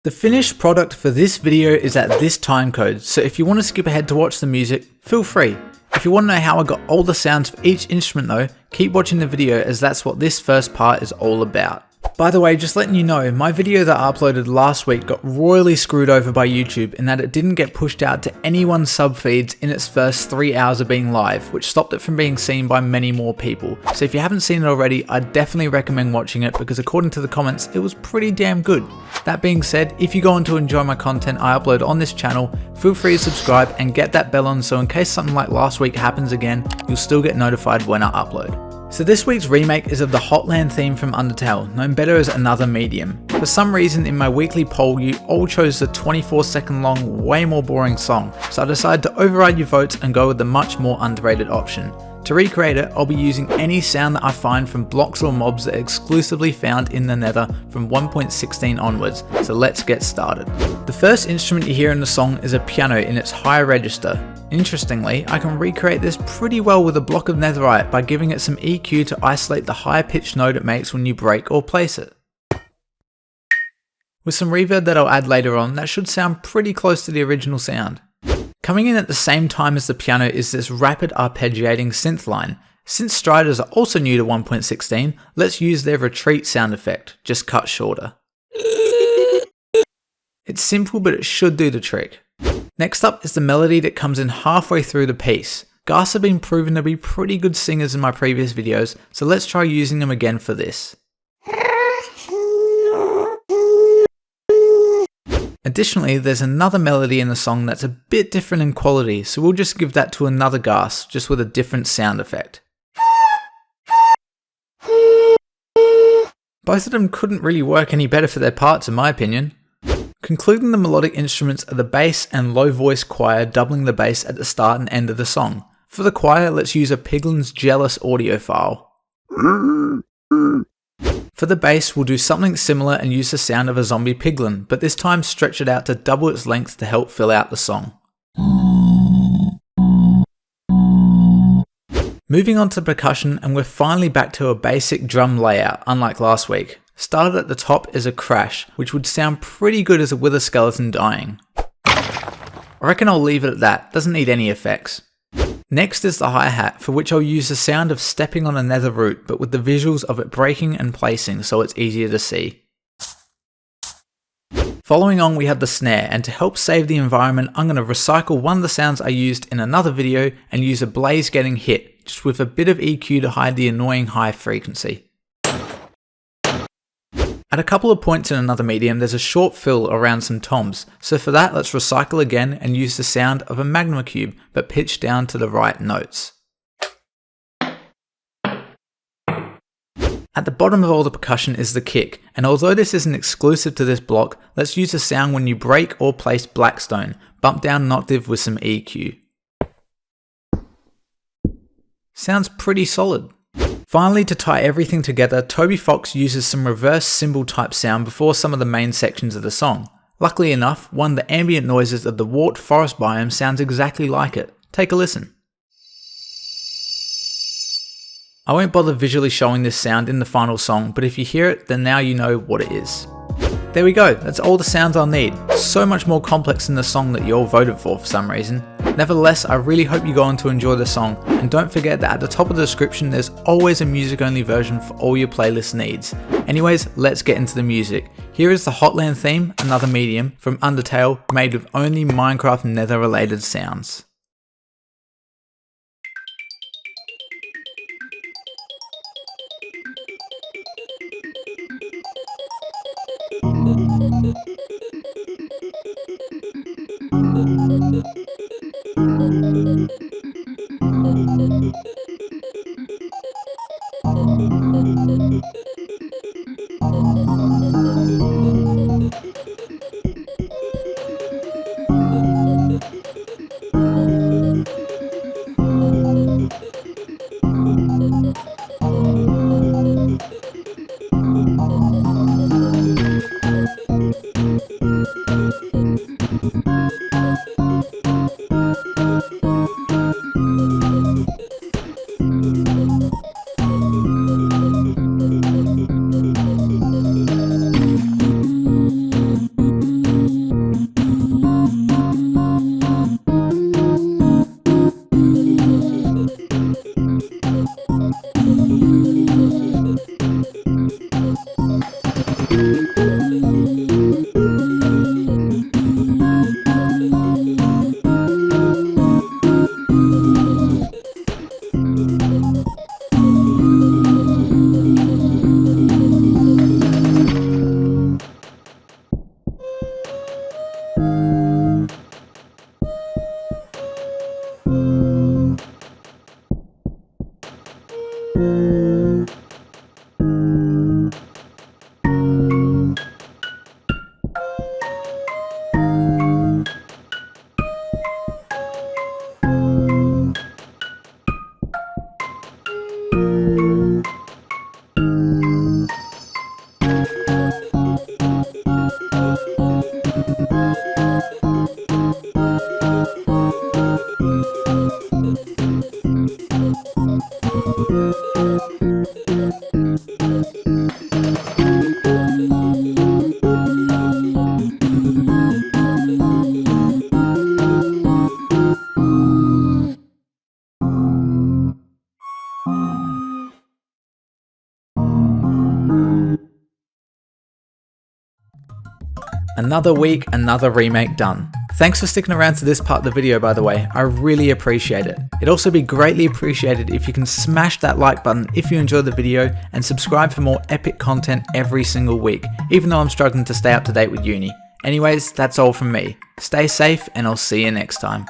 The finished product for this video is at this timecode, so if you want to skip ahead to watch the music, feel free. If you want to know how I got all the sounds for each instrument though, keep watching the video as that's what this first part is all about. By the way, just letting you know, my video that I uploaded last week got royally screwed over by YouTube in that it didn't get pushed out to anyone's sub feeds in its first 3 hours of being live, which stopped it from being seen by many more people. So if you haven't seen it already, I definitely recommend watching it because according to the comments, it was pretty damn good. That being said, if you go on to enjoy my content I upload on this channel, feel free to subscribe and get that bell on so in case something like last week happens again, you'll still get notified when I upload. So this week's remake is of the Hotland theme from Undertale, known better as Another Medium. For some reason in my weekly poll you all chose the 24-second long, way more boring song, so I decided to override your votes and go with the much more underrated option. To recreate it, I'll be using any sound that I find from blocks or mobs that are exclusively found in the Nether from 1.16 onwards, so let's get started. The first instrument you hear in the song is a piano in its high register. Interestingly, I can recreate this pretty well with a block of netherite by giving it some EQ to isolate the high pitched note it makes when you break or place it. With some reverb that I'll add later on, that should sound pretty close to the original sound. Coming in at the same time as the piano is this rapid arpeggiating synth line. Since striders are also new to 1.16, let's use their retreat sound effect, just cut shorter. It's simple but it should do the trick. Next up is the melody that comes in halfway through the piece. Ghast have been proven to be pretty good singers in my previous videos, so let's try using them again for this. Additionally, there's another melody in the song that's a bit different in quality, so we'll just give that to another Ghast, just with a different sound effect. Both of them couldn't really work any better for their parts in my opinion. Concluding the melodic instruments are the bass and low voice choir doubling the bass at the start and end of the song. For the choir, let's use a Piglin's Jealous audio file. For the bass, we'll do something similar and use the sound of a zombie piglin, but this time stretch it out to double its length to help fill out the song. Moving on to percussion, and we're finally back to a basic drum layout, unlike last week. Started at the top is a crash, which would sound pretty good as a wither skeleton dying. I reckon I'll leave it at that, doesn't need any effects. Next is the hi-hat, for which I'll use the sound of stepping on a nether root, but with the visuals of it breaking and placing so it's easier to see. Following on we have the snare, and to help save the environment I'm going to recycle one of the sounds I used in another video and use a blaze getting hit, just with a bit of EQ to hide the annoying high frequency. At a couple of points in Another Medium there's a short fill around some toms, so for that let's recycle again and use the sound of a magma cube but pitched down to the right notes. At the bottom of all the percussion is the kick, and although this isn't exclusive to this block, let's use the sound when you break or place blackstone, bump down an octave with some EQ. Sounds pretty solid. Finally, to tie everything together, Toby Fox uses some reverse cymbal type sound before some of the main sections of the song. Luckily enough, one of the ambient noises of the warped forest biome sounds exactly like it. Take a listen. I won't bother visually showing this sound in the final song, but if you hear it, then now you know what it is. There we go, that's all the sounds I'll need. So much more complex than the song that you all voted for some reason. Nevertheless, I really hope you go on to enjoy the song, and don't forget that at the top of the description there's always a music only version for all your playlist needs. Anyways, let's get into the music. Here is the Hotland theme, Another Medium, from Undertale, made with only Minecraft Nether related sounds. Another week, another remake done. Thanks for sticking around to this part of the video, by the way. I really appreciate it. It'd also be greatly appreciated if you can smash that like button if you enjoyed the video, and subscribe for more epic content every single week, even though I'm struggling to stay up to date with uni. Anyways, that's all from me. Stay safe, and I'll see you next time.